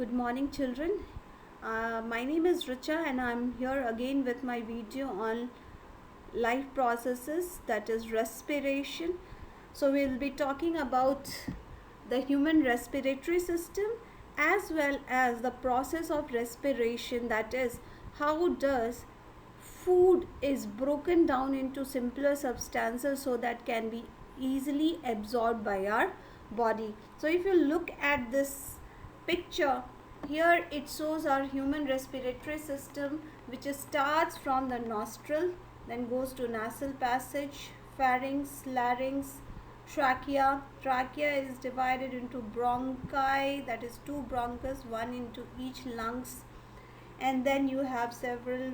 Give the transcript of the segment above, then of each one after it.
Good morning, children. My name is Richa, and I'm here again with my video on life processes, that is respiration. So, we'll be talking about the human respiratory system as well as the process of respiration, that is, how does food is broken down into simpler substances so that can be easily absorbed by our body. So if you look at this picture, here it shows our human respiratory system, which starts from the nostril, then goes to nasal passage, pharynx, larynx, trachea. Trachea is divided into bronchi, that is two bronchus, one into each lungs, and then you have several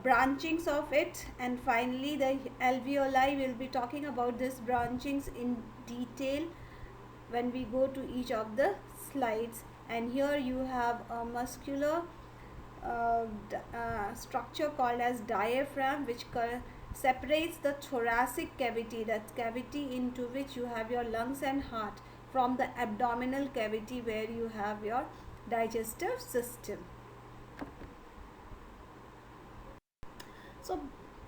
branchings of it, and finally the alveoli. Will be talking about these branchings in detail when we go to each of the slides. And here you have a muscular structure called as diaphragm, which separates the thoracic cavity, that cavity into which you have your lungs and heart, from the abdominal cavity where you have your digestive system. So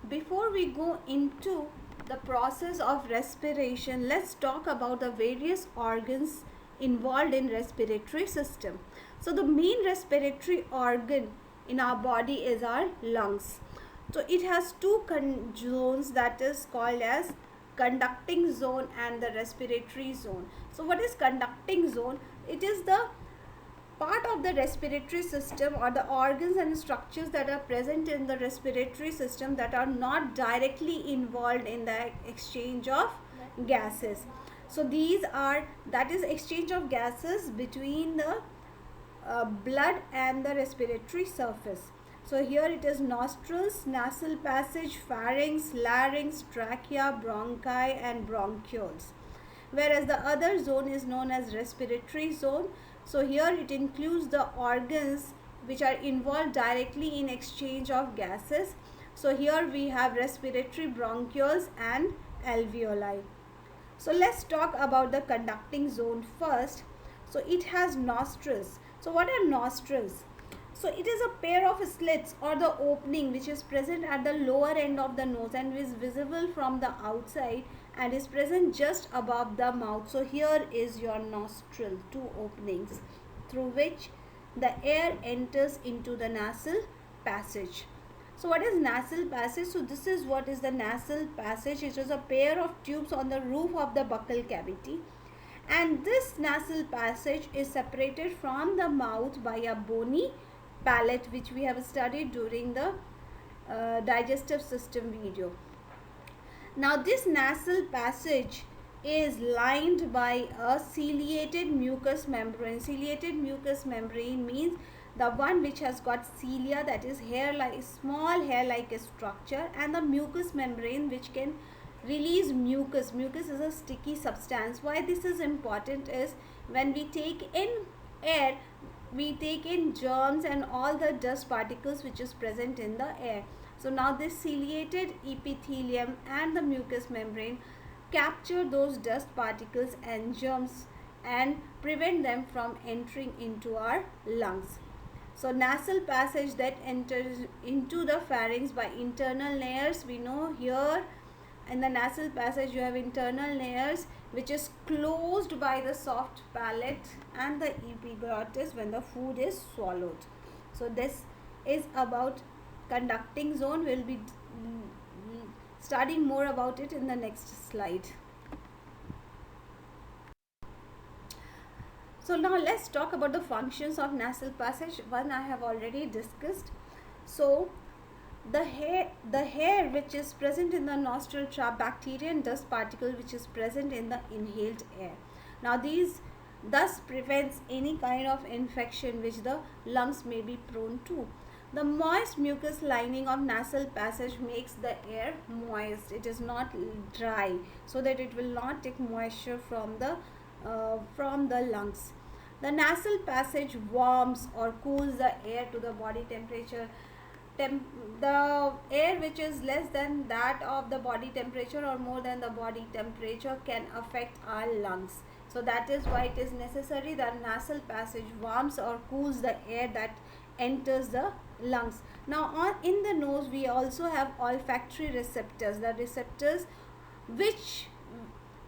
before we go into the process of respiration, let's talk about the various organs involved in respiratory system. So the main respiratory organ in our body is our lungs. So it has two zones, that is called as conducting zone and the respiratory zone. So what is conducting zone? It is the part of the respiratory system or the organs and structures that are present in the respiratory system that are not directly involved in the exchange of gases. So these are, that is exchange of gases between the blood and the respiratory surface. So here it is nostrils, nasal passage, pharynx, larynx, trachea, bronchi and bronchioles. Whereas the other zone is known as respiratory zone. So here it includes the organs which are involved directly in exchange of gases. So here we have respiratory bronchioles and alveoli. So let's talk about the conducting zone first. So it has nostrils. So what are nostrils? So it is a pair of slits or the opening which is present at the lower end of the nose and is visible from the outside and is present just above the mouth. So here is your nostril, two openings through which the air enters into the nasal passage. So what is nasal passage? So this is what is the nasal passage. It is a pair of tubes on the roof of the buccal cavity, and this nasal passage is separated from the mouth by a bony palate, which we have studied during the digestive system video. Now this nasal passage is lined by a ciliated mucous membrane. Ciliated mucous membrane means the one which has got cilia, that is hair like small hair like a structure, and the mucous membrane which can release mucus. Mucus is a sticky substance. Why this is important is when we take in air, we take in germs and all the dust particles which is present in the air. So now this ciliated epithelium and the mucous membrane capture those dust particles and germs and prevent them from entering into our lungs. So nasal passage that enters into the pharynx by internal layers. We know here in the nasal passage you have internal layers which is closed by the soft palate and the epiglottis when the food is swallowed. So this is about conducting zone. We'll be studying more about it in the next slide. So now let's talk about the functions of nasal passage. One I have already discussed. So the hair which is present in the nostril trap bacteria and dust particle which is present in the inhaled air. Now these thus prevents any kind of infection which the lungs may be prone to. The moist mucous lining of nasal passage makes the air moist. It is not dry, so that it will not take moisture from the lungs. The nasal passage warms or cools the air to the body temperature. The air which is less than that of the body temperature or more than the body temperature can affect our lungs. So that is why it is necessary that nasal passage warms or cools the air that enters the lungs. Now in the nose we also have olfactory receptors, the receptors which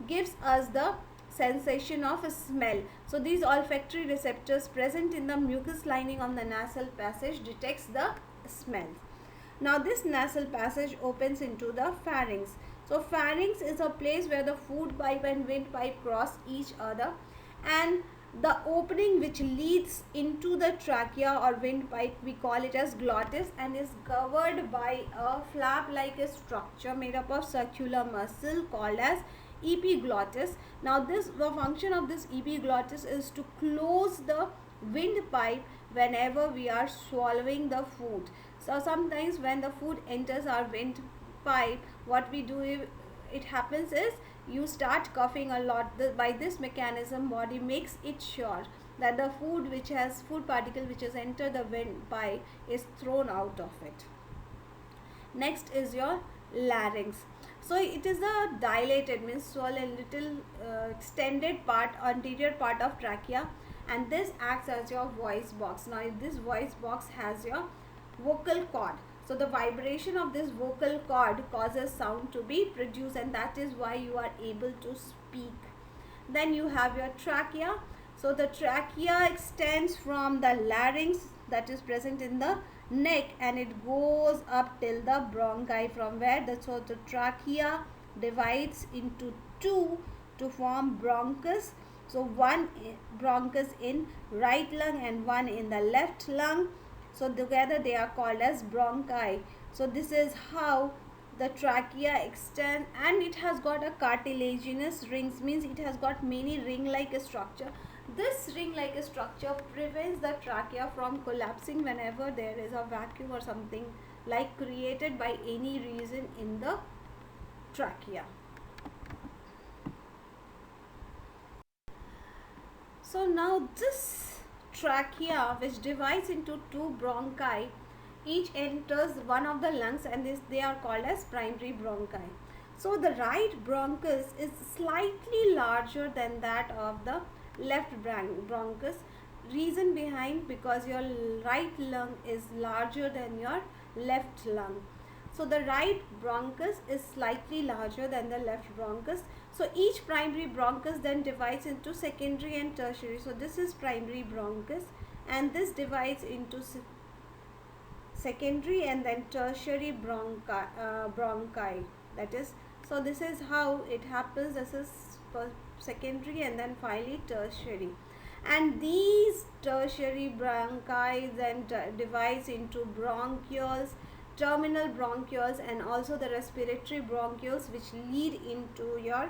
gives us the sensation of a smell. So these olfactory receptors present in the mucous lining of the nasal passage detects the smell. Now this nasal passage opens into the pharynx. So pharynx is a place where the food pipe and windpipe cross each other, and the opening which leads into the trachea or windpipe, we call it as glottis, and is covered by a flap like a structure made up of circular muscle called as epiglottis. Now the function of this epiglottis is to close the windpipe whenever we are swallowing the food. So sometimes when the food enters our windpipe, what we do, it happens is you start coughing a lot. By this mechanism, body makes it sure that the food particle which has entered the windpipe is thrown out of it. Next is your larynx. So it is a dilated, means so a little extended part, anterior part of trachea, and this acts as your voice box. Now this voice box has your vocal cord. So the vibration of this vocal cord causes sound to be produced, and that is why you are able to speak. Then you have your trachea. So the trachea extends from the larynx that is present in the neck, and it goes up till the bronchi, from where the trachea divides into two to form bronchus. So one bronchus in right lung and one in the left lung. So together they are called as bronchi. So this is how the trachea extends, and it has got a cartilaginous rings, means it has got many ring like a structure. This ring like a structure prevents the trachea from collapsing whenever there is a vacuum or something like created by any reason in the trachea. So now this trachea, which divides into two bronchi, each enters one of the lungs, and they are called as primary bronchi. So the right bronchus is slightly larger than that of the left bronchus. Reason behind, because your right lung is larger than your left lung. So the right bronchus is slightly larger than the left bronchus. So each primary bronchus then divides into secondary and tertiary. So this is primary bronchus, and this divides into secondary and then tertiary bronchi. That is, so this is how it happens. This is secondary and then finally tertiary. And these tertiary bronchi then divides into bronchioles, terminal bronchioles, and also the respiratory bronchioles, which lead into your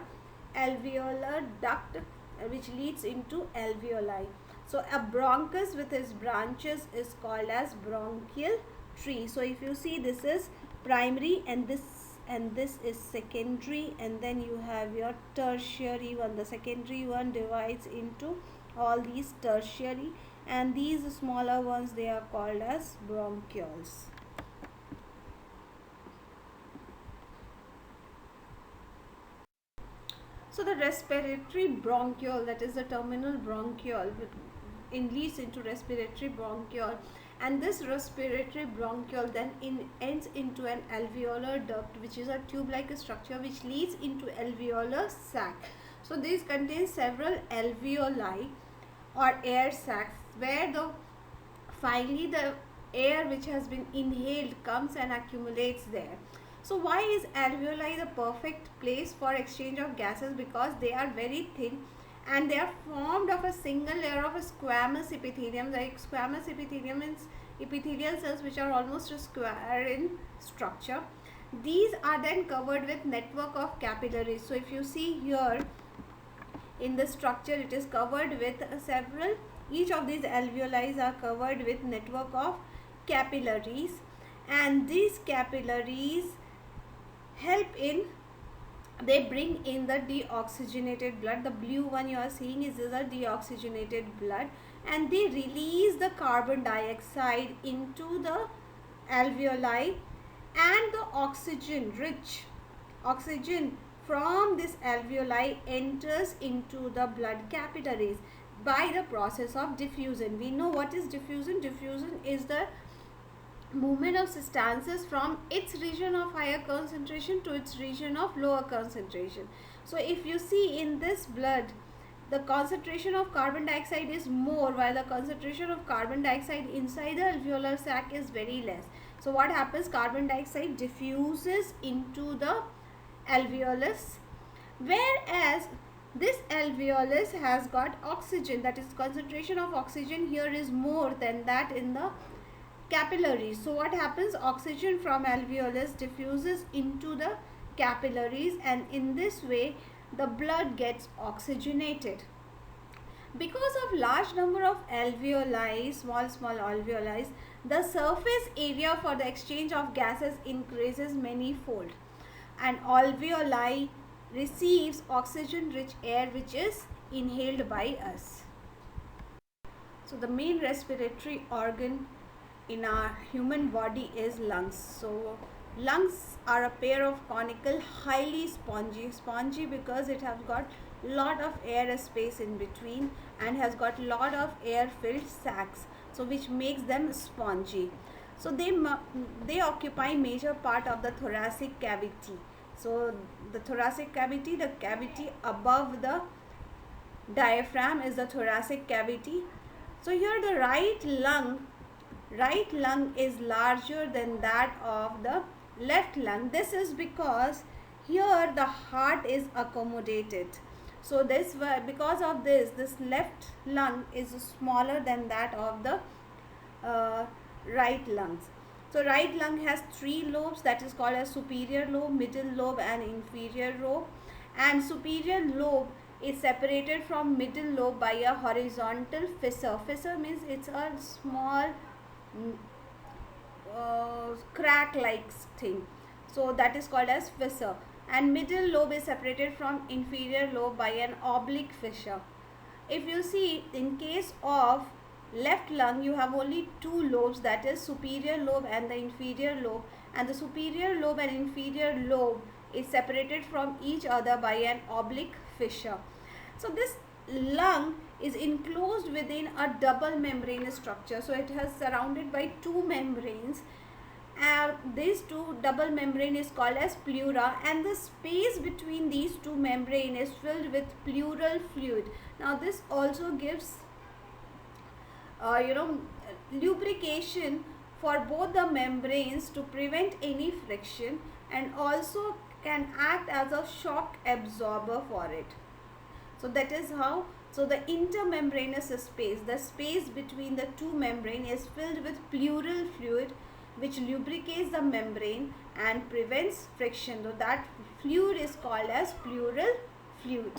alveolar duct, which leads into alveoli. So a bronchus with its branches is called as bronchial tree. So if you see, this is primary and this is secondary, and then you have your tertiary one. The secondary one divides into all these tertiary, and these smaller ones, they are called as bronchioles. So the respiratory bronchiole, that is the terminal bronchiole, leads into respiratory bronchiole, and this respiratory bronchiole then ends into an alveolar duct, which is a tube-like structure which leads into alveolar sac. So these contain several alveoli or air sacs, where finally the air which has been inhaled comes and accumulates there. So why is alveoli the perfect place for exchange of gases? Because they are very thin and they are formed of a single layer of a squamous epithelium. Like squamous epithelium means epithelial cells which are almost a square in structure. These are then covered with network of capillaries. So if you see here in the structure, it is covered with several, each of these alveoli are covered with network of capillaries, and these capillaries they bring in the deoxygenated blood. The blue one you are seeing is a deoxygenated blood, and they release the carbon dioxide into the alveoli, and the oxygen from this alveoli enters into the blood capillaries by the process of diffusion. We know what is diffusion. Diffusion is the movement of substances from its region of higher concentration to its region of lower concentration. So if you see in this blood, the concentration of carbon dioxide is more, while the concentration of carbon dioxide inside the alveolar sac is very less. So what happens? Carbon dioxide diffuses into the alveolus, whereas this alveolus has got oxygen, that is concentration of oxygen here is more than that in the capillaries. So what happens? Oxygen from alveolus diffuses into the capillaries, and in this way the blood gets oxygenated. Because of large number of alveoli, small alveoli, the surface area for the exchange of gases increases many-fold, and alveoli receives oxygen-rich air which is inhaled by us. So the main respiratory organ in our human body is lungs. So lungs are a pair of conical, highly spongy because it has got lot of air space in between and has got lot of air filled sacs, so which makes them spongy. So they occupy major part of the thoracic cavity. So the thoracic cavity, the cavity above the diaphragm, is the thoracic cavity. So here the right lung is larger than that of the left lung. This is because here the heart is accommodated. So because of this left lung is smaller than that of the right lungs. So right lung has 3 lobes, that is called as superior lobe, middle lobe and inferior lobe. And superior lobe is separated from middle lobe by a horizontal fissure. Fissure means it's a small crack like thing. So that is called as fissure. And middle lobe is separated from inferior lobe by an oblique fissure. If you see, in case of left lung, you have only 2 lobes, that is superior lobe and the inferior lobe, and the superior lobe and inferior lobe is separated from each other by an oblique fissure. So this lung is enclosed within a double membrane structure. So it has surrounded by 2 membranes. These 2 double membrane is called as pleura, and the space between these 2 membrane is filled with pleural fluid. Now this also gives lubrication for both the membranes to prevent any friction, and also can act as a shock absorber for it. So that is how. So the intermembranous space, the space between the 2 membrane, is filled with pleural fluid which lubricates the membrane and prevents friction. So that fluid is called as pleural fluid.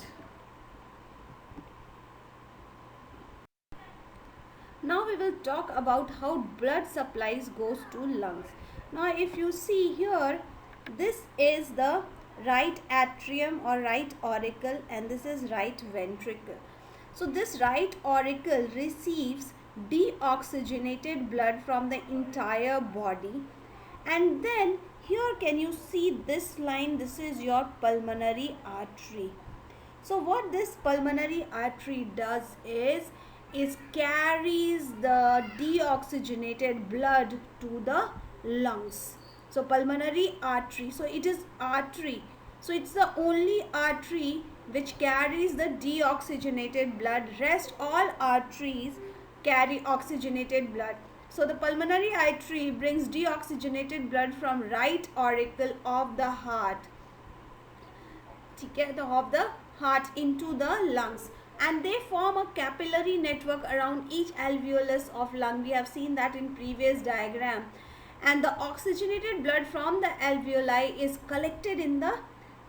Now we will talk about how blood supplies goes to lungs. Now if you see here, this is the right atrium or right auricle, and this is right ventricle. So this right auricle receives deoxygenated blood from the entire body, and then here can you see this line? This is your pulmonary artery. So what this pulmonary artery does is carries the deoxygenated blood to the lungs. So pulmonary artery, so it is artery. So it's the only artery which carries the deoxygenated blood. Rest all arteries carry oxygenated blood. So the pulmonary artery brings deoxygenated blood from right auricle of the heart, of the heart into the lungs, and they form a capillary network around each alveolus of lung. We have seen that in previous diagram. And the oxygenated blood from the alveoli is collected in the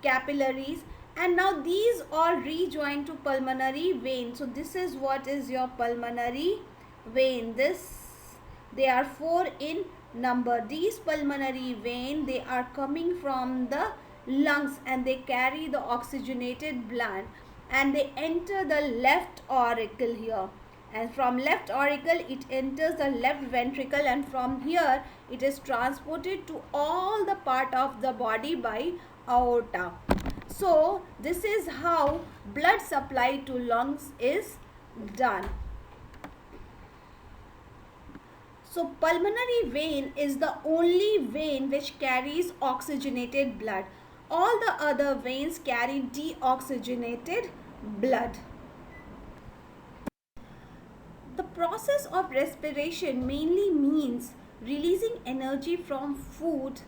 capillaries, and now these all rejoin to pulmonary vein. So this is what is your pulmonary vein. They are 4 in number. These pulmonary vein, they are coming from the lungs and they carry the oxygenated blood, and they enter the left auricle here, and from left auricle it enters the left ventricle, and from here it is transported to all the part of the body by aorta. So this is how blood supply to lungs is done. So pulmonary vein is the only vein which carries oxygenated blood. All the other veins carry deoxygenated blood. The process of respiration mainly means releasing energy from food.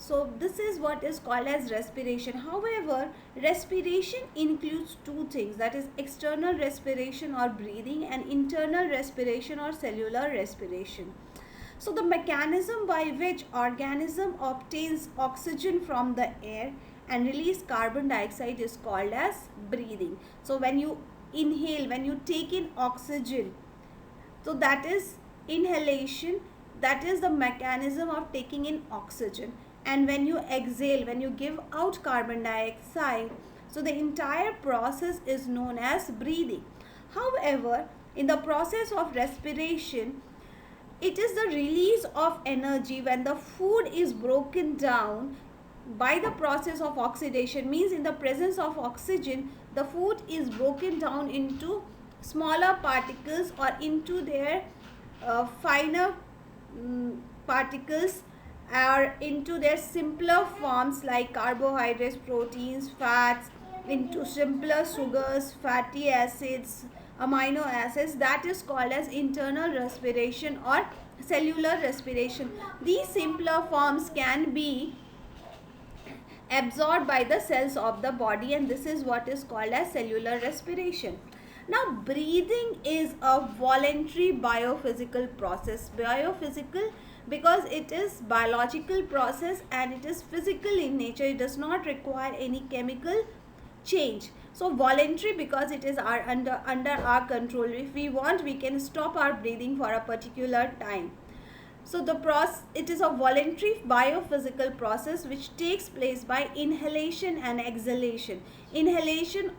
So this is what is called as respiration. However, respiration includes two things, that is external respiration or breathing and internal respiration or cellular respiration. So the mechanism by which organism obtains oxygen from the air and release carbon dioxide is called as breathing. So when you inhale, when you take in oxygen, so that is inhalation, that is the mechanism of taking in oxygen. And when you exhale, when you give out carbon dioxide, so the entire process is known as breathing. However, in the process of respiration, it is the release of energy when the food is broken down by the process of oxidation, means in the presence of oxygen the food is broken down into smaller particles or into their finer particles or into their simpler forms like carbohydrates, proteins, fats, into simpler sugars, fatty acids, amino acids. That is called as internal respiration or cellular respiration. These simpler forms can be absorbed by the cells of the body, and this is what is called as cellular respiration. Now breathing is a voluntary biophysical process. Biophysical because it is biological process and it is physical in nature. It does not require any chemical change. So voluntary because it is under our control. If we want, we can stop our breathing for a particular time. So it is a voluntary biophysical process which takes place by inhalation and exhalation. Inhalation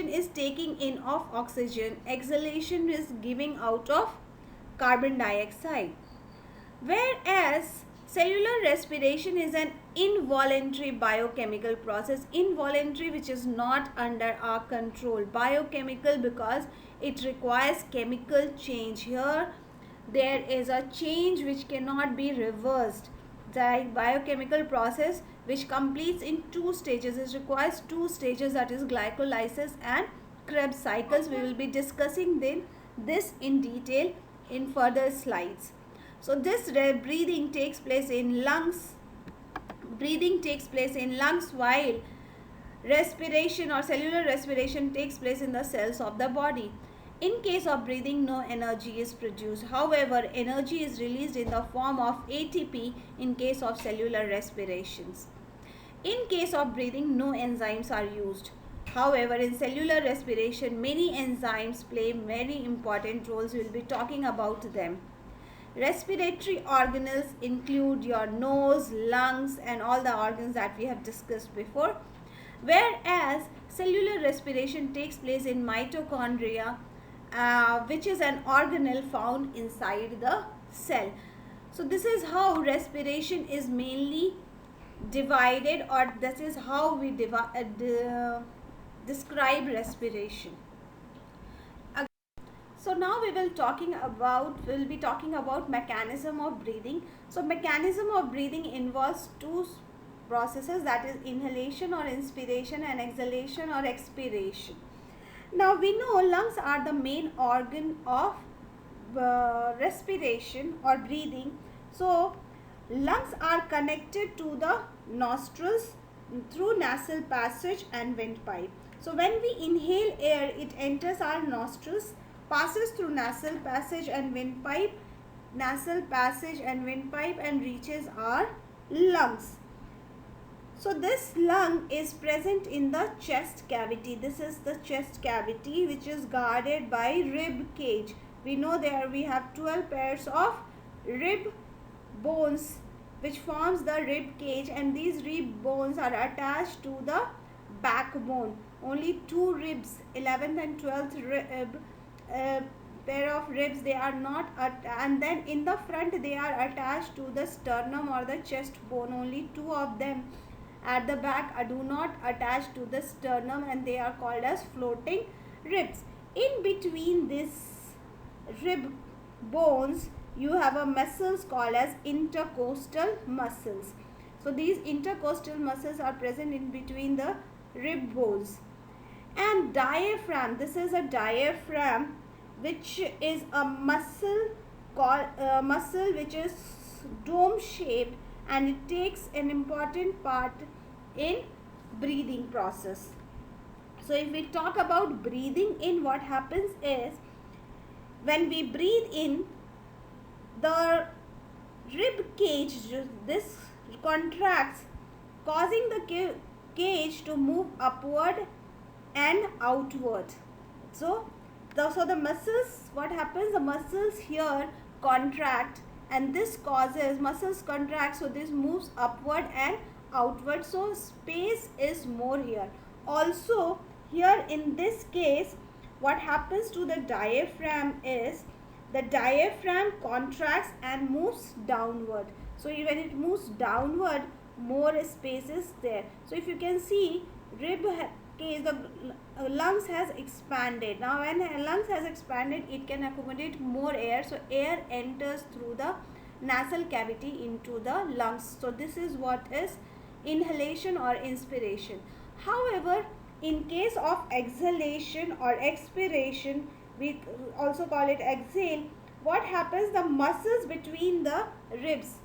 is taking in of oxygen. Exhalation is giving out of carbon dioxide. Whereas cellular respiration is an involuntary biochemical process. Involuntary, which is not under our control. Biochemical because it requires chemical change. Here there is a change which cannot be reversed. The biochemical process which completes in two stages. It requires two stages, that is glycolysis and Krebs cycles. We will be discussing this in detail in further slides. So this breathing takes place in lungs. Breathing takes place in lungs while respiration or cellular respiration takes place in the cells of the body. In case of breathing, no energy is produced. However, energy is released in the form of ATP in case of cellular respirations. In case of breathing, no enzymes are used. However, in cellular respiration, many enzymes play very important roles. We will be talking about them. Respiratory organelles include your nose, lungs, and all the organs that we have discussed before. Whereas cellular respiration takes place in mitochondria, which is an organelle found inside the cell. So this is how respiration is mainly divided, or this is how we describe respiration. So now we will be talking about mechanism of breathing. So mechanism of breathing involves two processes, that is inhalation or inspiration and exhalation or expiration. Now we know lungs are the main organ of respiration or breathing. So lungs are connected to the nostrils through nasal passage and windpipe. So when we inhale air, it enters our nostrils, passes through nasal passage and windpipe, and reaches our lungs. So this lung is present in the chest cavity. This is the chest cavity which is guarded by rib cage. We know there we have 12 pairs of rib bones which forms the rib cage, and these rib bones are attached to the backbone. Only two ribs, 11th and 12th rib, pair of ribs, they are not and then in the front they are attached to the sternum or the chest bone, only two of them. at the back do not attach to the sternum, and they are called as floating ribs. In between this rib bones, you have a muscles called as intercostal muscles. So these intercostal muscles are present in between the rib bones. And diaphragm, this is a diaphragm, which is a muscle called muscle which is dome shaped, and it takes an important part in breathing process. So if we talk about breathing in, what happens is when we breathe in, the rib cage, this contracts, causing the cage to move upward and outward. So the muscles, what happens, the muscles here contract, and this causes muscles contract, so this moves upward and outward, so space is more here. Also here in this case, what happens to the diaphragm is the diaphragm contracts and moves downward. So when it moves downward, more space is there. So if you can see, rib case, the lungs has expanded. Now when lungs has expanded, it can accommodate more air, so air enters through the nasal cavity into the lungs. So this is what is inhalation or inspiration. However, in case of exhalation or expiration, we also call it exhale, what happens, the muscles between the ribs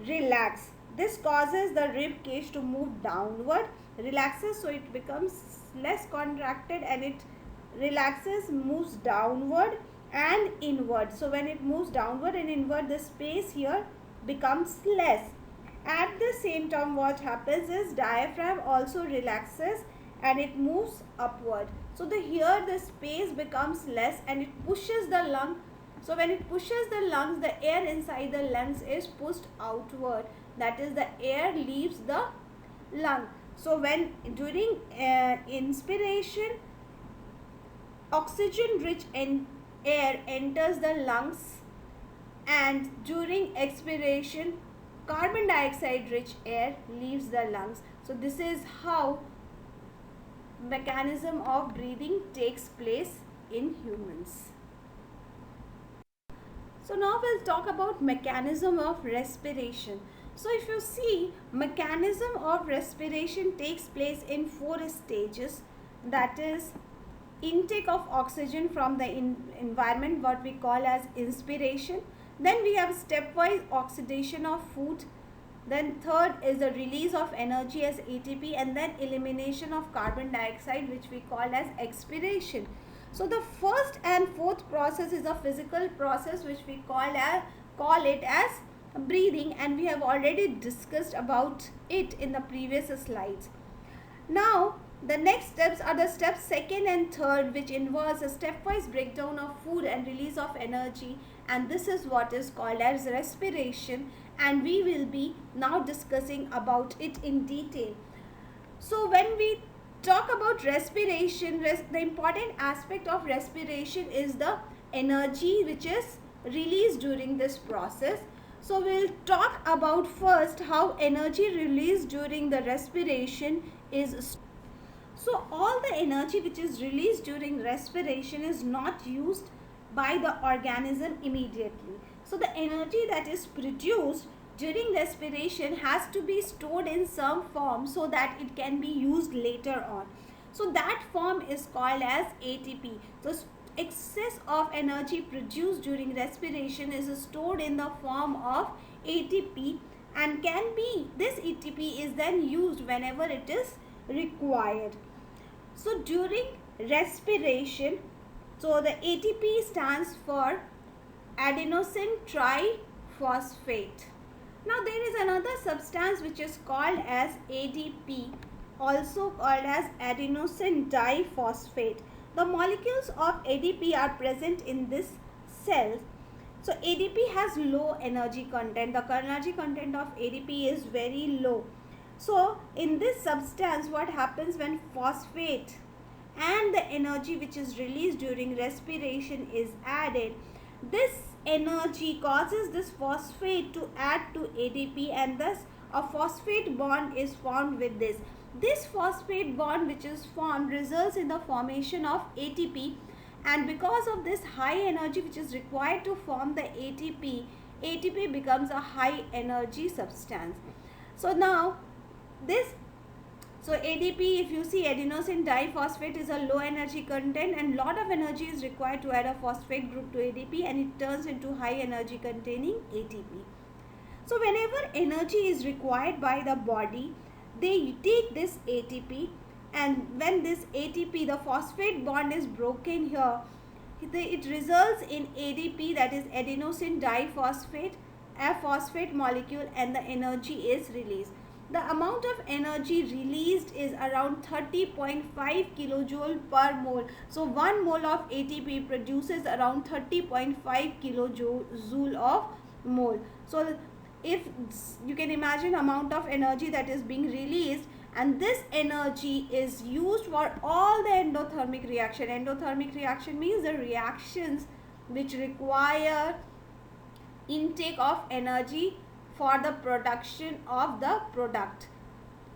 relax. This causes the rib cage to move downward, relaxes, so it becomes less contracted, and it relaxes, moves downward and inward. So when it moves downward and inward, the space here becomes less. At the same time, what happens is diaphragm also relaxes and it moves upward. So here the space becomes less and it pushes the lung. So when it pushes the lungs, the air inside the lungs is pushed outward. That is, the air leaves the lung. So when during inspiration, oxygen rich air enters the lungs, and during expiration, carbon dioxide rich air leaves the lungs. So this is how mechanism of breathing takes place in humans. So now we'll talk about mechanism of respiration. So if you see, mechanism of respiration takes place in 4 stages. That is, intake of oxygen from the environment, what we call as inspiration. Then we have stepwise oxidation of food. Then third is the release of energy as ATP, and then elimination of carbon dioxide, which we call as expiration. So the first and fourth process is a physical process, which we call it as breathing, and we have already discussed about it in the previous slides. Now the next steps are the steps second and third, which involves a stepwise breakdown of food and release of energy, and this is what is called as respiration, and we will be now discussing about it in detail. So when we talk about respiration, the important aspect of respiration is the energy which is released during this process. So we'll talk about first how energy released during the respiration is. So all the energy which is released during respiration is not used by the organism immediately. So the energy that is produced during respiration has to be stored in some form so that it can be used later on. So that form is called as ATP. So excess of energy produced during respiration is stored in the form of ATP, and this ATP is then used whenever it is required. So during respiration, so the ATP stands for adenosine triphosphate. Now there is another substance which is called as ADP, also called as adenosine diphosphate. The molecules of ADP are present in this cell. So ADP has low energy content. The energy content of ADP is very low. So in this substance, what happens when phosphate and the energy which is released during respiration is added, this energy causes this phosphate to add to ADP, and thus a phosphate bond is formed with this. This phosphate bond which is formed results in the formation of ATP, and because of this high energy which is required to form the ATP becomes a high energy substance. So now this, so ADP, if you see, adenosine diphosphate is a low energy content, and lot of energy is required to add a phosphate group to ADP, and it turns into high energy containing ATP. So whenever energy is required by the body, they take this ATP, and when this ATP, the phosphate bond is broken here, it results in ADP, that is adenosine diphosphate, a phosphate molecule, and the energy is released. The amount of energy released is around 30.5 kilojoule per mole. So 1 mole of ATP produces around 30.5 kilojoule of mole. So if you can imagine amount of energy that is being released, and this energy is used for all the endothermic reaction. Endothermic reaction means the reactions which require intake of energy for the production of the product.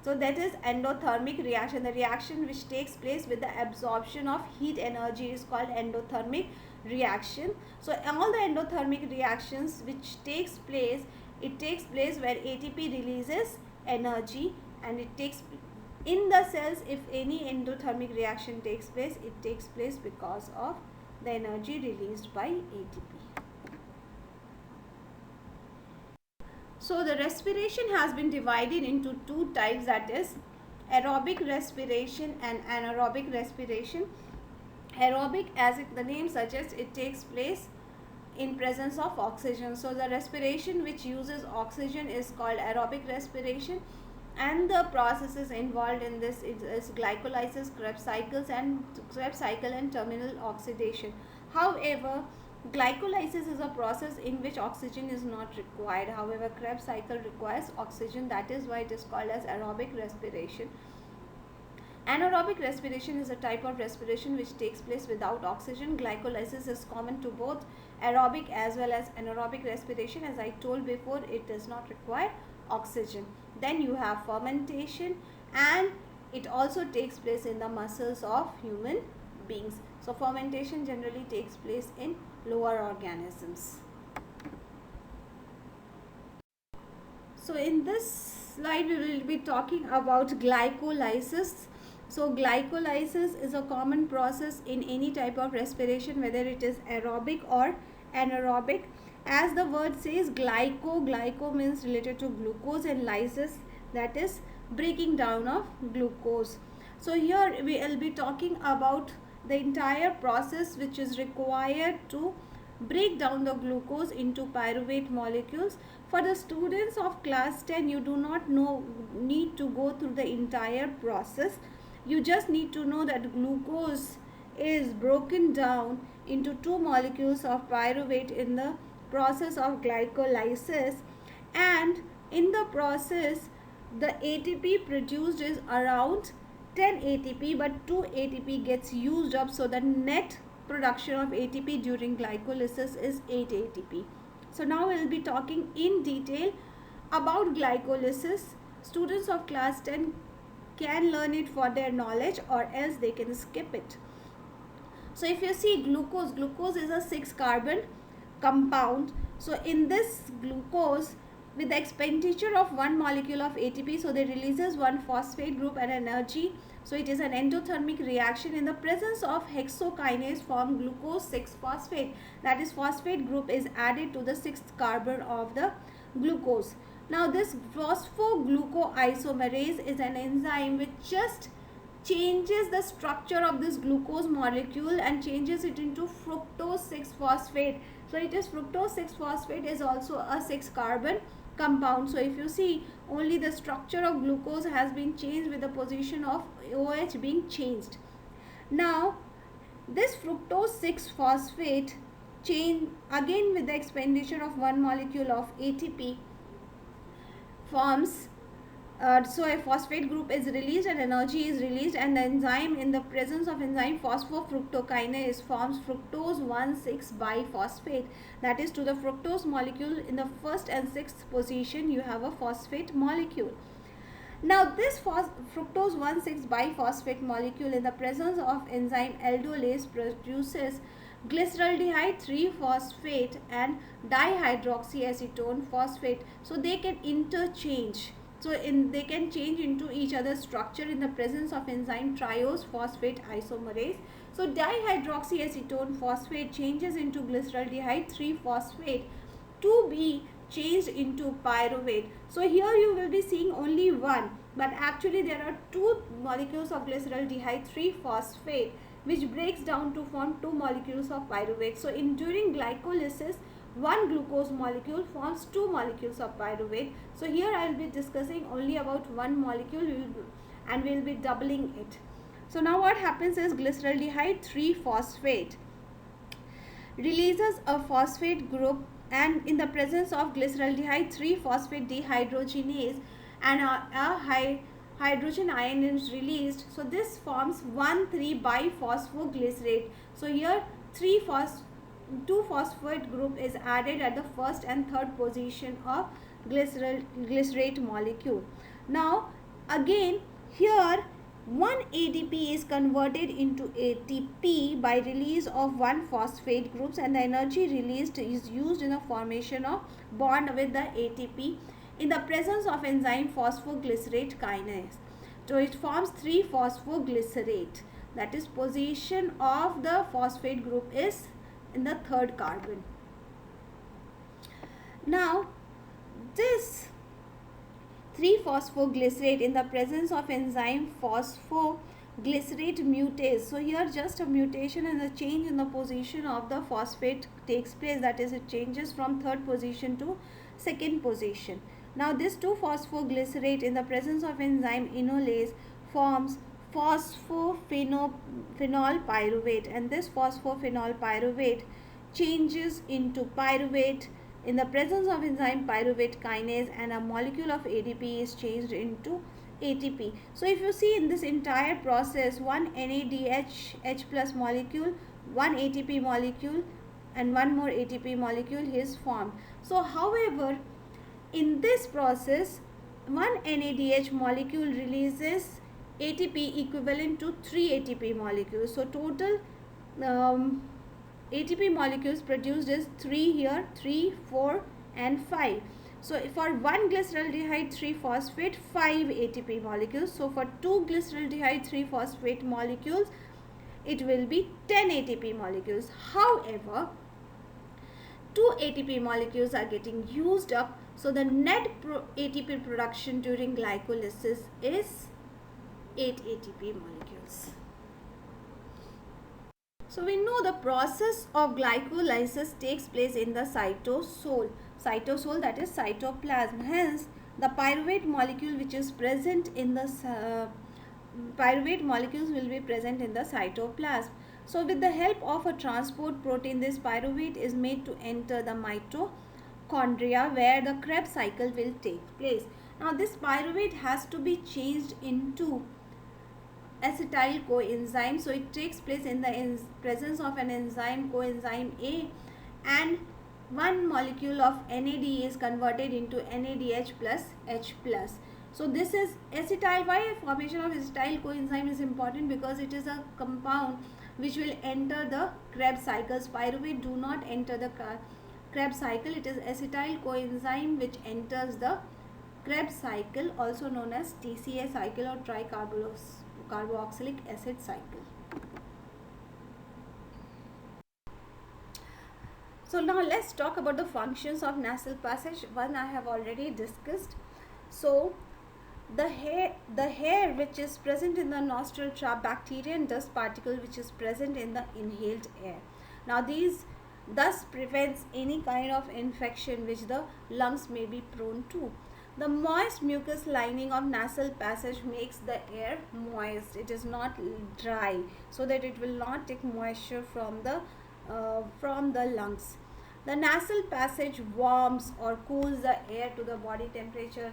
So that is endothermic reaction. The reaction which takes place with the absorption of heat energy is called endothermic reaction. So all the endothermic reactions which takes place, it takes place where ATP releases energy, and it takes in the cells. If any endothermic reaction takes place, it takes place because of the energy released by ATP. So the respiration has been divided into two types, that is aerobic respiration and anaerobic respiration. Aerobic, as the name suggests, it takes place in presence of oxygen. So the respiration which uses oxygen is called aerobic respiration, and the processes involved in this is glycolysis, Krebs cycle and terminal oxidation. However, glycolysis is a process in which oxygen is not required. However, Krebs cycle requires oxygen. That is why it is called as aerobic respiration. Anaerobic respiration is a type of respiration which takes place without oxygen. Glycolysis is common to both aerobic as well as anaerobic respiration. As I told before, it does not require oxygen. Then you have fermentation, and it also takes place in the muscles of human beings. So fermentation generally takes place in lower organisms. So in this slide we will be talking about glycolysis. So glycolysis is a common process in any type of respiration, whether it is aerobic or anaerobic. As the word says, glyco means related to glucose, and lysis, that is breaking down of glucose. So here we will be talking about the entire process which is required to break down the glucose into pyruvate molecules. For the students of class 10, you do not need to go through the entire process. You just need to know that glucose is broken down into two molecules of pyruvate in the process of glycolysis, and in the process the ATP produced is around 10 ATP, but 2 ATP gets used up, so the net production of ATP during glycolysis is 8 ATP. So now we will be talking in detail about glycolysis. Students of class 10 can learn it for their knowledge, or else they can skip it. So if you see glucose is a 6 carbon compound. So in this glucose, with the expenditure of one molecule of ATP, so they releases one phosphate group and energy. So it is an endothermic reaction. In the presence of hexokinase form glucose 6-phosphate, that is phosphate group is added to the 6th carbon of the glucose. Now this phosphoglucoisomerase is an enzyme which just changes the structure of this glucose molecule and changes it into fructose 6-phosphate. So it is fructose 6-phosphate is also a 6 carbon compound. So if you see, only the structure of glucose has been changed with the position of OH being changed. Now this fructose 6-phosphate change again with the expenditure of one molecule of ATP forms So a phosphate group is released and energy is released, and the enzyme, in the presence of enzyme phosphofructokinase, forms fructose 1,6 biphosphate. That is, to the fructose molecule in the first and sixth position you have a phosphate molecule. Now this fructose 1,6 biphosphate molecule in the presence of enzyme aldolase produces glyceraldehyde 3-phosphate and dihydroxyacetone phosphate. So they can interchange. So they can change into each other's structure in the presence of enzyme triose phosphate isomerase. So dihydroxyacetone phosphate changes into glyceraldehyde 3-phosphate to be changed into pyruvate. So here you will be seeing only one, but actually there are two molecules of glyceraldehyde 3-phosphate which breaks down to form two molecules of pyruvate. So during glycolysis, one glucose molecule forms two molecules of pyruvate. So here I will be discussing only about one molecule and we will be doubling it. So now what happens is glyceraldehyde 3-phosphate releases a phosphate group, and in the presence of glyceraldehyde 3-phosphate dehydrogenase, and a hydrogen ion is released. So this forms 1,3 biphosphoglycerate. So here 2-phosphate group is added at the first and third position of glycerate molecule. Now again here 1 ADP is converted into ATP by release of 1 phosphate groups, and the energy released is used in the formation of bond with the ATP in the presence of enzyme phosphoglycerate kinase. So it forms 3-phosphoglycerate. That is, position of the phosphate group is in the third carbon. Now this 3-phosphoglycerate in the presence of enzyme phosphoglycerate mutase. So here just a mutation and a change in the position of the phosphate takes place. That is, it changes from third position to second position. Now this 2-phosphoglycerate in the presence of enzyme enolase forms phosphophenol pyruvate, and this phosphophenol pyruvate changes into pyruvate in the presence of enzyme pyruvate kinase, and a molecule of ADP is changed into ATP. So if you see in this entire process, one NADH H plus molecule, one ATP molecule and one more ATP molecule is formed. So however, in this process, one NADH molecule releases ATP equivalent to 3 ATP molecules. So total ATP molecules produced is 3 here, 3, 4 and 5. So for 1 glyceraldehyde 3-phosphate, 5 ATP molecules. So for 2 glyceraldehyde 3-phosphate molecules, it will be 10 ATP molecules. However, 2 ATP molecules are getting used up. So the net ATP production during glycolysis is 8 ATP molecules. So we know the process of glycolysis takes place in the cytosol. Cytosol, that is cytoplasm. Hence, the pyruvate molecule which is present in the pyruvate molecules will be present in the cytoplasm. So with the help of a transport protein, this pyruvate is made to enter the mitochondria where the Krebs cycle will take place. Now this pyruvate has to be changed into acetyl coenzyme. So it takes place in the presence of an enzyme coenzyme A, and one molecule of NAD is converted into NADH plus H plus. So this is acetyl. Why formation of acetyl coenzyme is important? Because it is a compound which will enter the Krebs cycles. Pyruvate do not enter the Krebs cycle. It is acetyl coenzyme which enters the Krebs cycle, also known as TCA cycle or tricarboxylic acid cycle. So now let's talk about the functions of nasal passage. One I have already discussed. So the hair which is present in the nostril trap, bacteria and dust particle which is present in the inhaled air. Now these thus prevents any kind of infection which the lungs may be prone to. The moist mucous lining of nasal passage makes the air moist. It is not dry, so that it will not take moisture from the lungs. The nasal passage warms or cools the air to the body temperature.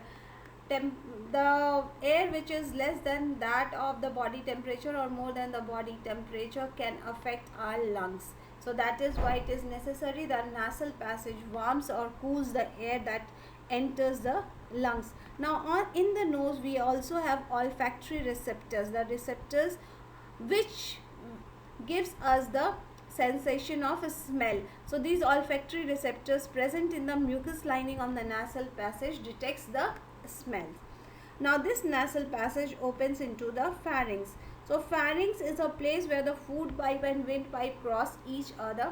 the air which is less than that of the body temperature or more than the body temperature can affect our lungs. So that is why it is necessary that nasal passage warms or cools the air that enters the lungs. Now in the nose we also have olfactory receptors, the receptors which gives us the sensation of a smell. So these olfactory receptors present in the mucous lining of the nasal passage detects the smell. Now this nasal passage opens into the pharynx. So pharynx is a place where the food pipe and windpipe cross each other,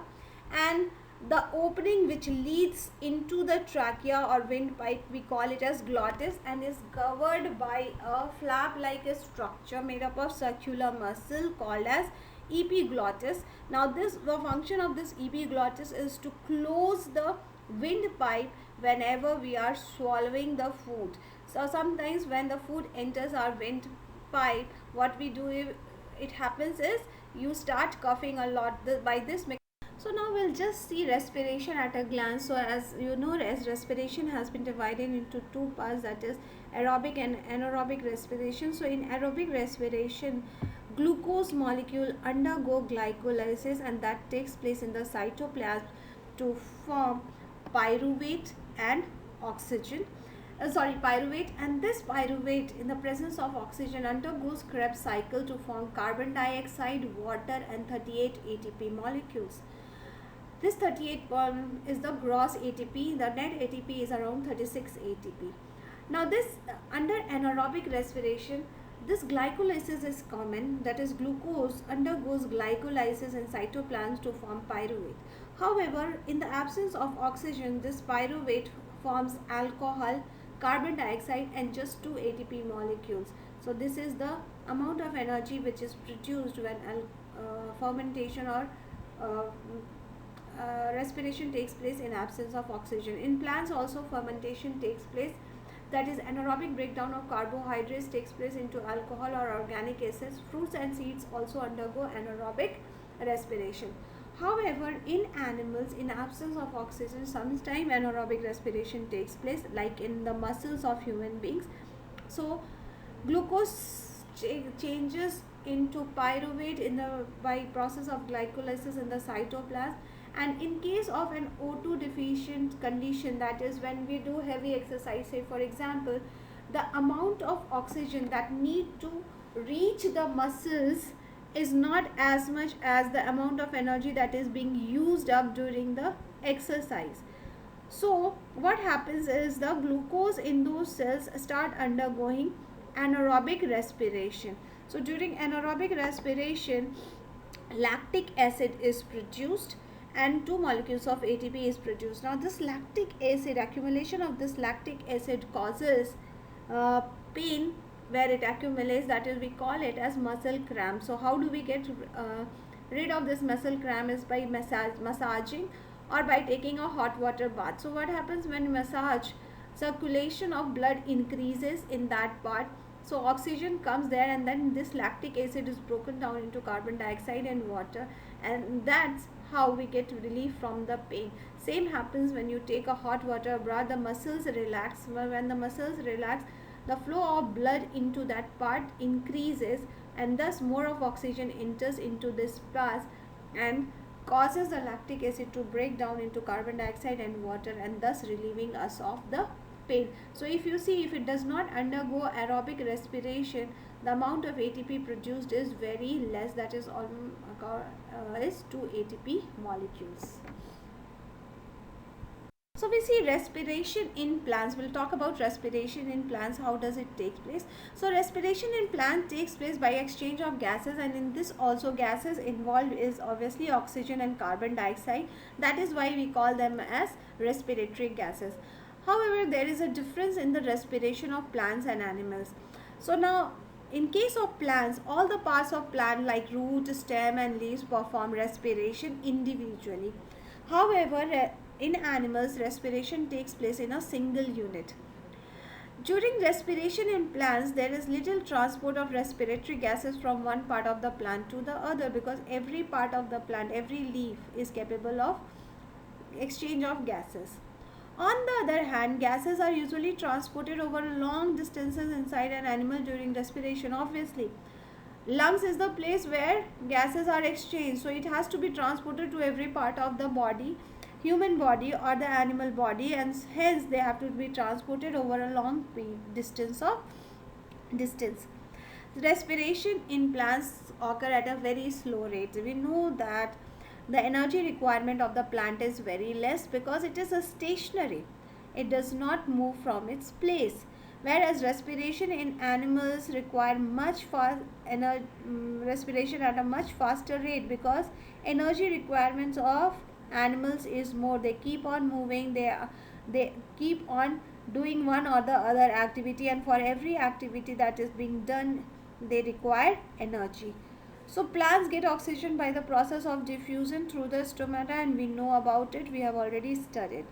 and the opening which leads into the trachea or windpipe, we call it as glottis, and is covered by a flap like a structure made up of circular muscle called as epiglottis. Now the function of this epiglottis is to close the windpipe whenever we are swallowing the food. So sometimes when the food enters our windpipe, what we do, it happens is you start coughing a lot by this mechanism. So now we'll just see respiration at a glance. So as you know, respiration has been divided into two parts, that is aerobic and anaerobic respiration. So in aerobic respiration, glucose molecule undergo glycolysis, and that takes place in the cytoplasm to form pyruvate and oxygen. Pyruvate, and this pyruvate in the presence of oxygen undergoes Krebs cycle to form carbon dioxide, water and 38 ATP molecules. This 38 is the gross ATP, the net ATP is around 36 ATP. Now this under anaerobic respiration, this glycolysis is common, that is glucose undergoes glycolysis in cytoplasm to form pyruvate. However, in the absence of oxygen, this pyruvate forms alcohol, carbon dioxide and just 2 ATP molecules. So this is the amount of energy which is produced when fermentation or respiration takes place in absence of oxygen. In plants also fermentation takes place, that is anaerobic breakdown of carbohydrates takes place into alcohol or organic acids. Fruits and seeds also undergo anaerobic respiration. However, in animals, in absence of oxygen, sometimes anaerobic respiration takes place, like in the muscles of human beings. So glucose changes into pyruvate by process of glycolysis in the cytoplasm. And in case of an O2 deficient condition, that is when we do heavy exercise, say for example, the amount of oxygen that need to reach the muscles is not as much as the amount of energy that is being used up during the exercise. So what happens is the glucose in those cells start undergoing anaerobic respiration. So during anaerobic respiration, lactic acid is produced and 2 molecules of ATP is produced. Now this lactic acid, accumulation of this lactic acid causes pain where it accumulates, that is we call it as muscle cramp. So how do we get rid of this muscle cramp is by massaging or by taking a hot water bath. So what happens when massage, circulation of blood increases in that part, so oxygen comes there and then this lactic acid is broken down into carbon dioxide and water, and that's how we get relief from the pain. Same happens when you take a hot water bath, the muscles relax. When the muscles relax, the flow of blood into that part increases and thus more of oxygen enters into this part and causes the lactic acid to break down into carbon dioxide and water and thus relieving us of the pain. So if you see, if it does not undergo aerobic respiration, the amount of ATP produced is very less, that is 2 ATP molecules. So we see respiration in plants. We'll talk about respiration in plants. How does it take place? So respiration in plants takes place by exchange of gases, and in this also gases involved is obviously oxygen and carbon dioxide. That is why we call them as respiratory gases. However, there is a difference in the respiration of plants and animals. So now, in case of plants, all the parts of plant like root, stem and leaves perform respiration individually. However, in animals, respiration takes place in a single unit. During respiration in plants, there is little transport of respiratory gases from one part of the plant to the other, because every part of the plant, every leaf is capable of exchange of gases. On the other hand, gases are usually transported over long distances inside an animal during respiration. Obviously, lungs is the place where gases are exchanged, so it has to be transported to every part of the body, human body or the animal body, and hence they have to be transported over a long distance. Respiration in plants occur at a very slow rate. We know that the energy requirement of the plant is very less because it is a stationary. It does not move from its place. Whereas respiration in animals require respiration at a much faster rate because energy requirements of animals is more. They keep on moving. They keep on doing one or the other activity, and for every activity that is being done they require energy. So plants get oxygen by the process of diffusion through the stomata, and we know about it, we have already studied.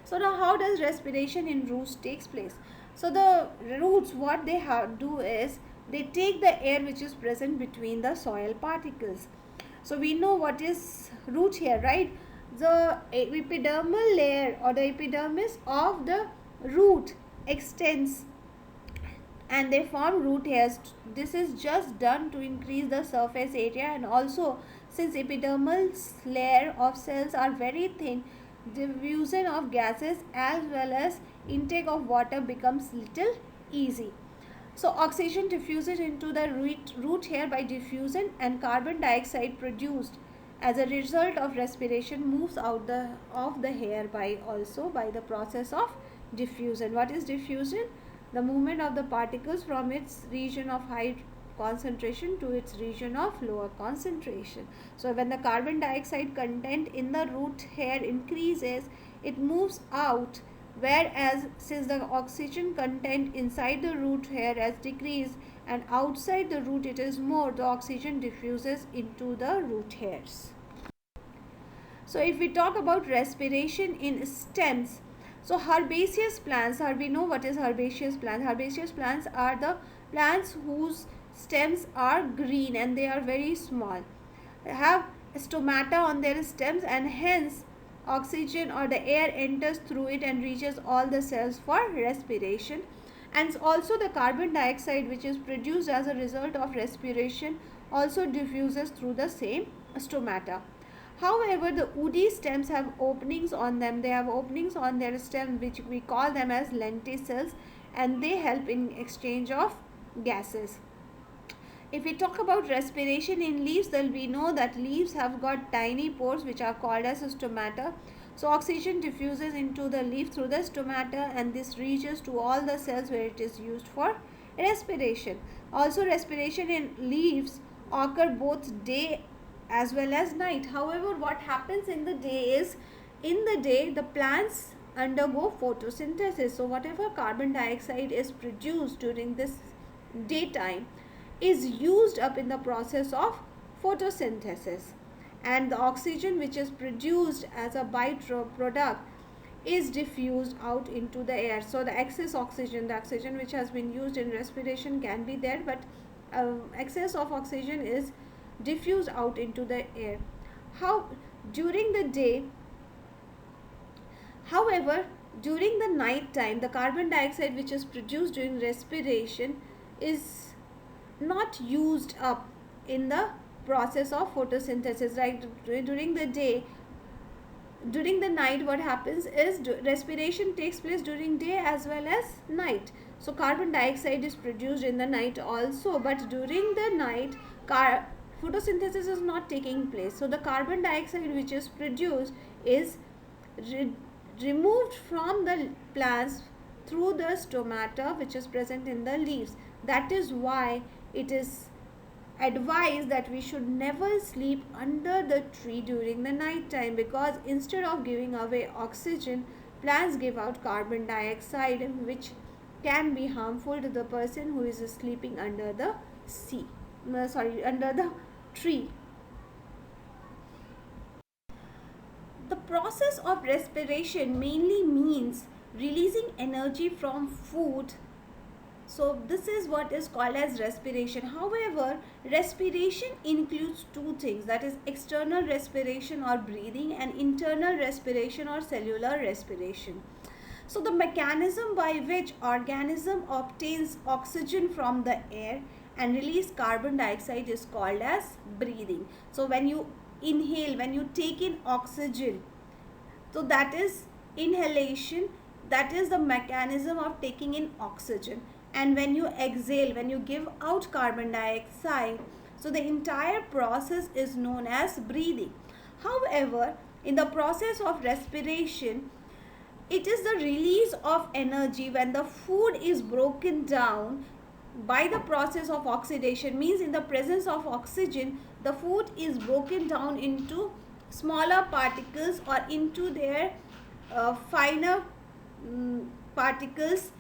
So now how does respiration in roots takes place? So the roots, what they do is they take the air which is present between the soil particles. So we know what is root here, right? The epidermal layer or the epidermis of the root extends and they form root hairs. This is just done to increase the surface area, and also since epidermal layer of cells are very thin, diffusion of gases as well as intake of water becomes little easy. So oxygen diffuses into the root hair by diffusion, and carbon dioxide produced as a result of respiration moves out of the hair by the process of diffusion. What is diffusion? The movement of the particles from its region of high concentration to its region of lower concentration. So when the carbon dioxide content in the root hair increases, it moves out, whereas since the oxygen content inside the root hair has decreased and outside the root it is more, the oxygen diffuses into the root hairs. So if we talk about respiration in stems, so herbaceous plants, we know what is herbaceous plants. Herbaceous plants are the plants whose stems are green and they are very small. They have stomata on their stems, and hence oxygen or the air enters through it and reaches all the cells for respiration. And also the carbon dioxide which is produced as a result of respiration also diffuses through the same stomata. However, the woody stems have openings on them. They have openings on their stem which we call them as lenticels, and they help in exchange of gases. If we talk about respiration in leaves, then we know that leaves have got tiny pores which are called as stomata. So oxygen diffuses into the leaf through the stomata, and this reaches to all the cells where it is used for respiration. Also, respiration in leaves occur both day as well as night. However, what happens in the day is, in the day the plants undergo photosynthesis. So whatever carbon dioxide is produced during this daytime is used up in the process of photosynthesis, and the oxygen which is produced as a byproduct is diffused out into the air. So the excess oxygen, the oxygen which has been used in respiration can be there, but excess of oxygen is diffused out into the air. How during the day, however, during the night time, the carbon dioxide which is produced during respiration is not used up in the process of photosynthesis. Right, during the day, during the night what happens is respiration takes place during day as well as night. So carbon dioxide is produced in the night also, but during the night photosynthesis is not taking place. So the carbon dioxide which is produced is removed from the plants through the stomata which is present in the leaves. That is why it is advised that we should never sleep under the tree during the night time, because instead of giving away oxygen, plants give out carbon dioxide which can be harmful to the person who is sleeping under the under the tree. The process of respiration mainly means releasing energy from food. So this is what is called as respiration. However, respiration includes two things, that is external respiration or breathing and internal respiration or cellular respiration. So the mechanism by which organism obtains oxygen from the air and release carbon dioxide is called as breathing. So when you inhale, when you take in oxygen, so that is inhalation, that is the mechanism of taking in oxygen. And when you exhale, when you give out carbon dioxide, so the entire process is known as breathing. However, in the process of respiration, it is the release of energy when the food is broken down by the process of oxidation, means in the presence of oxygen the food is broken down into smaller particles or into their finer particles,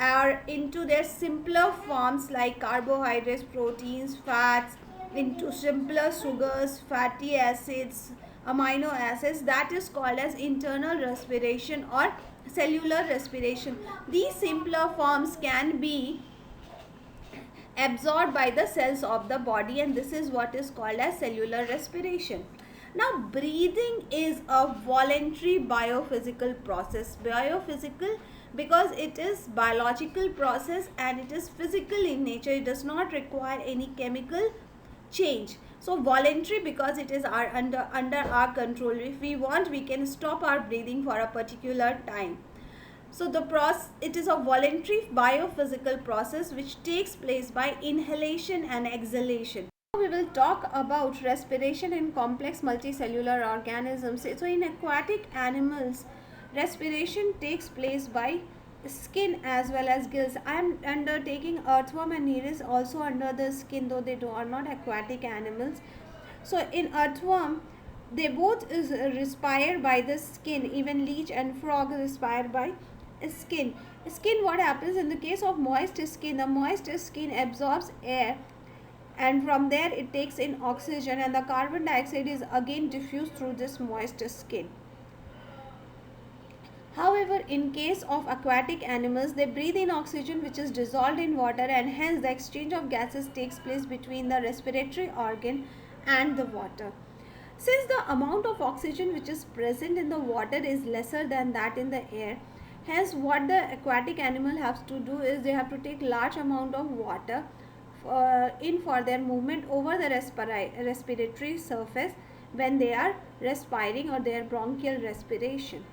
or into their simpler forms like carbohydrates, proteins, fats, into simpler sugars, fatty acids, amino acids. That is called as internal respiration or cellular respiration. These simpler forms can be absorbed by the cells of the body, and this is what is called as cellular respiration. Now breathing is a voluntary biophysical process. Biophysical because it is biological process and it is physical in nature. It does not require any chemical change. So voluntary because it is under our control. If we want, we can stop our breathing for a particular time. So it is a voluntary biophysical process which takes place by inhalation and exhalation. Now we will talk about respiration in complex multicellular organisms. So in aquatic animals, respiration takes place by skin as well as gills. I am undertaking earthworm and nereis also under the skin, though they are not aquatic animals. So in earthworm, they both respire by the skin. Even leech and frog respire by skin. Skin, what happens in the case of moist skin? The moist skin absorbs air and from there it takes in oxygen, and the carbon dioxide is again diffused through this moist skin. However, in case of aquatic animals, they breathe in oxygen which is dissolved in water, and hence the exchange of gases takes place between the respiratory organ and the water. Since the amount of oxygen which is present in the water is lesser than that in the air, hence what the aquatic animal has to do is they have to take large amount of water in for their movement over the respiratory surface when they are respiring or their bronchial respiration.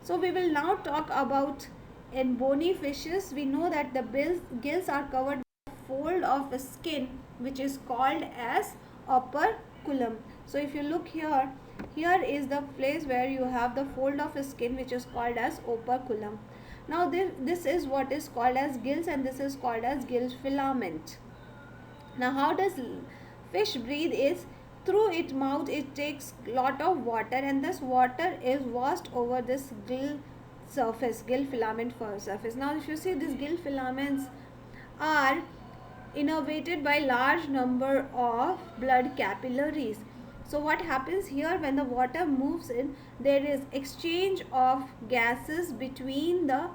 So we will now talk about in bony fishes. We know that the gills are covered with a fold of skin which is called as operculum. So if you look here, here is the place where you have the fold of skin which is called as operculum. Now this is what is called as gills, and this is called as gill filament. Now how does fish breathe is through its mouth. It takes lot of water, and this water is washed over this gill surface, gill filament surface. Now if you see, these gill filaments are innervated by large number of blood capillaries. So what happens here, when the water moves in, there is exchange of gases between the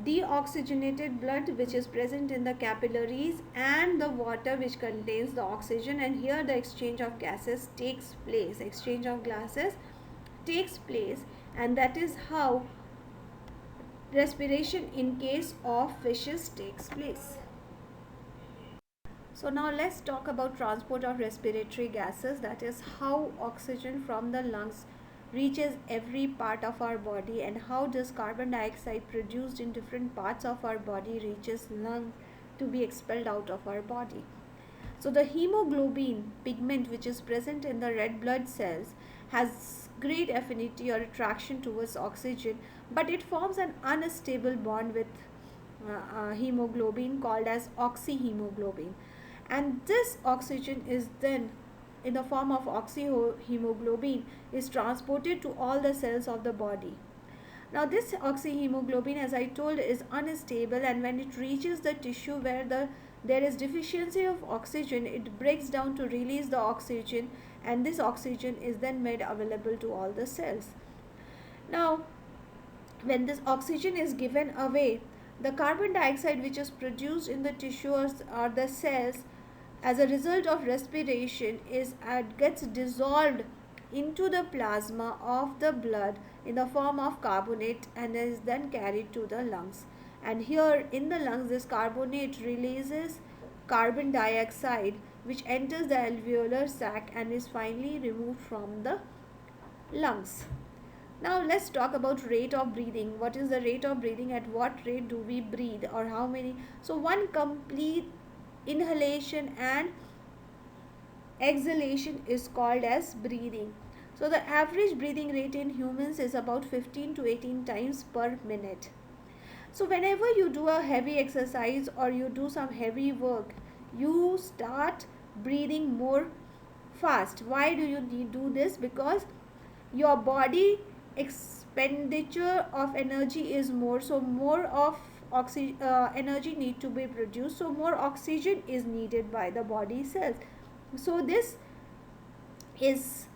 deoxygenated blood which is present in the capillaries and the water which contains the oxygen, and here the exchange of gases takes place. And that is how respiration in case of fishes takes place. So now let's talk about transport of respiratory gases, that is how oxygen from the lungs reaches every part of our body, and how does carbon dioxide produced in different parts of our body reaches lung to be expelled out of our body. So the hemoglobin pigment which is present in the red blood cells has great affinity or attraction towards oxygen, but it forms an unstable bond with hemoglobin called as oxyhemoglobin, and this oxygen is then in the form of oxyhemoglobin is transported to all the cells of the body. Now this oxyhemoglobin, as I told, is unstable, and when it reaches the tissue where there is deficiency of oxygen, it breaks down to release the oxygen, and this oxygen is then made available to all the cells. Now when this oxygen is given away, The carbon dioxide which is produced in the tissues or the cells as a result of respiration is gets dissolved into the plasma of the blood in the form of carbonate and is then carried to the lungs. And here in the lungs, this carbonate releases carbon dioxide which enters the alveolar sac and is finally removed from the lungs. Now let's talk about rate of breathing. What is the rate of breathing? At what rate do we breathe, or how many? So one complete inhalation and exhalation is called as breathing. So the average breathing rate in humans is about 15 to 18 times per minute. So whenever you do a heavy exercise or you do some heavy work, you start breathing more fast. Why do you do this? Because your body expenditure of energy is more, so more of energy need to be produced, so more oxygen is needed by the body cells. So this is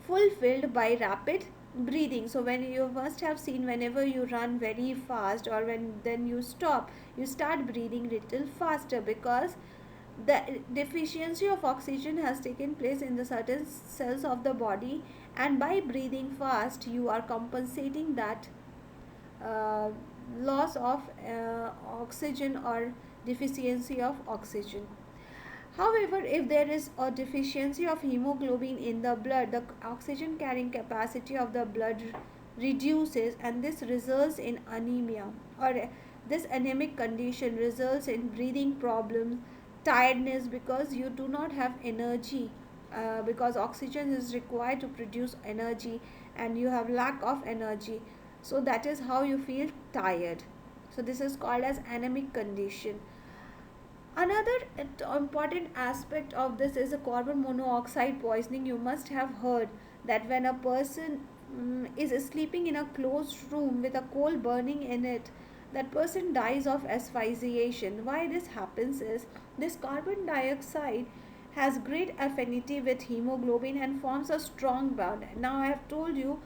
fulfilled by rapid breathing. So when you must have seen, whenever you run very fast or when then you stop, you start breathing little faster because the deficiency of oxygen has taken place in the certain cells of the body, and by breathing fast you are compensating that uh, loss of oxygen or deficiency of oxygen. However, if there is a deficiency of hemoglobin in the blood, the oxygen carrying capacity of the blood reduces, and this results in anemia, or this anemic condition results in breathing problems, tiredness, because you do not have energy, because oxygen is required to produce energy and you have lack of energy. So that is how you feel tired. So this is called as anemic condition. Another important aspect of this is a carbon monoxide poisoning. You must have heard that when a person is sleeping in a closed room with a coal burning in it, that person dies of asphyxiation. Why this happens is this carbon dioxide has great affinity with hemoglobin and forms a strong bond. Now I have told you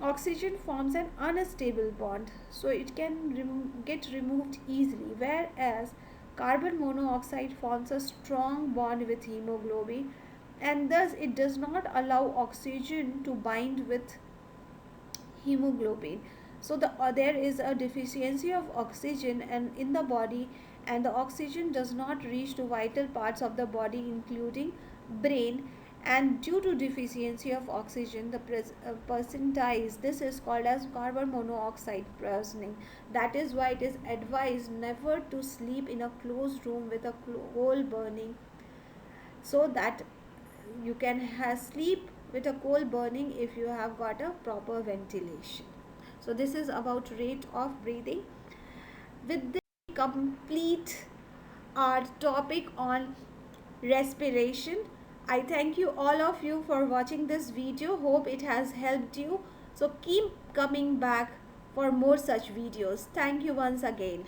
oxygen forms an unstable bond, so it can get removed easily, whereas carbon monoxide forms a strong bond with hemoglobin, and thus it does not allow oxygen to bind with hemoglobin. So there is a deficiency of oxygen and in the body, and the oxygen does not reach to vital parts of the body including brain, and due to deficiency of oxygen the person dies. This is called as carbon monoxide poisoning. That is why it is advised never to sleep in a closed room with a coal burning, so that you can sleep with a coal burning if you have got a proper ventilation. So this is about rate of breathing. With this we complete our topic on respiration. I thank you all of you for watching this video. Hope it has helped you. So keep coming back for more such videos. Thank you once again.